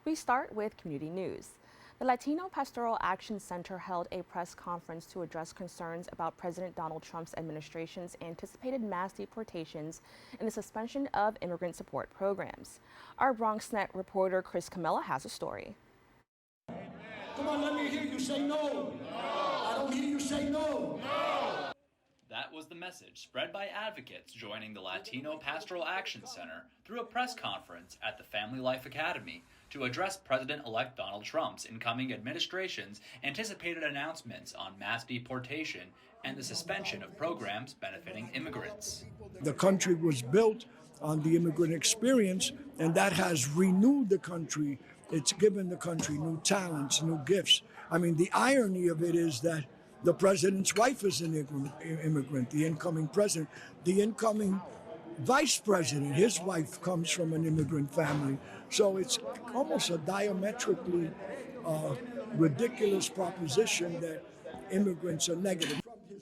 We start with community news. The Latino Pastoral Action Center held a press conference to address concerns about President Donald Trump's administration's anticipated mass deportations and the suspension of immigrant support programs. Our BronxNet reporter Chris Camella has a story. Come on, let me hear you say no. I don't hear you say no. That was the message spread by advocates joining the Latino Pastoral Action Center through a press conference at the Family Life Academy to address President-elect Donald Trump's incoming administration's anticipated announcements on mass deportation and the suspension of programs benefiting immigrants. The country was built on the immigrant experience, and that has renewed the country. It's given the country new talents, new gifts. I mean, the irony of it is that the president's wife is an immigrant, the incoming president. The incoming vice president, his wife comes from an immigrant family. So it's almost a diametrically ridiculous proposition that immigrants are negative.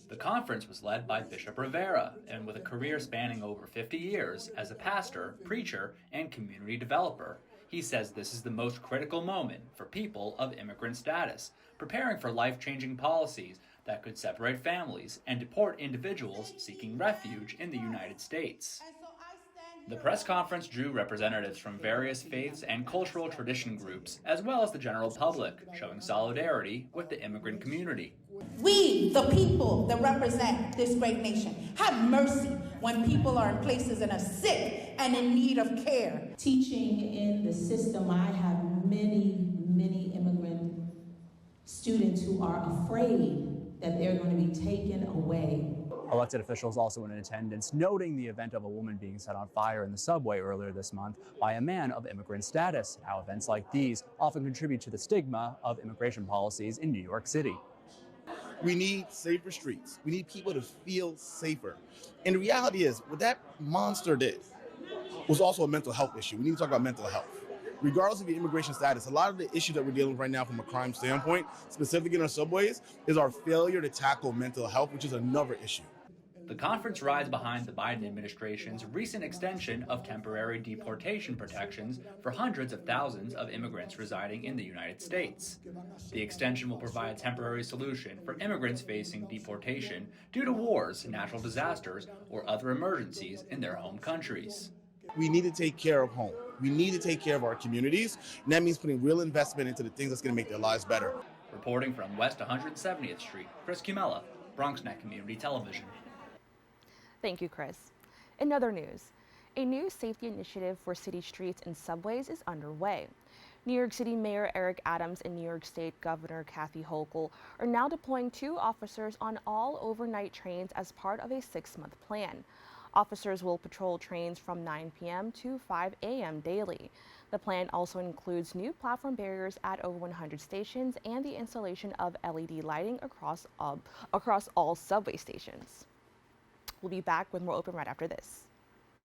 The conference was led by Bishop Rivera, and with a career spanning over 50 years as a pastor, preacher, and community developer, he says this is the most critical moment for people of immigrant status, preparing for life-changing policies that could separate families and deport individuals seeking refuge in the United States. The press conference drew representatives from various faiths and cultural tradition groups, as well as the general public, showing solidarity with the immigrant community. We, the people that represent this great nation, have mercy when people are in places that are sick and in need of care. Teaching in the system, I have many immigrant students who are afraid that they're going to be taken away. Elected officials also in attendance, noting the event of a woman being set on fire in the subway earlier this month by a man of immigrant status, how events like these often contribute to the stigma of immigration policies in New York City. We need safer streets. We need people to feel safer. And the reality is, what that monster did was also a mental health issue. We need to talk about mental health. Regardless of your immigration status, a lot of the issues that we're dealing with right now from a crime standpoint, specifically in our subways, is our failure to tackle mental health, which is another issue. The conference rides behind the Biden administration's recent extension of temporary deportation protections for hundreds of thousands of immigrants residing in the United States. The extension will provide a temporary solution for immigrants facing deportation due to wars, natural disasters, or other emergencies in their home countries. We need to take care of home. We need to take care of our communities, and that means putting real investment into the things that's going to make their lives better. Reporting from West 170th Street, Chris Camella, BronxNet Community Television. Thank you, Chris. In other news, a new safety initiative for city streets and subways is underway. New York City Mayor Eric Adams and New York State Governor Kathy Hochul are now deploying 2 officers on all overnight trains as part of a 6-month plan. Officers will patrol trains from 9 p.m. to 5 a.m. daily. The plan also includes new platform barriers at over 100 stations and the installation of LED lighting across all subway stations. We'll be back with more Open right after this.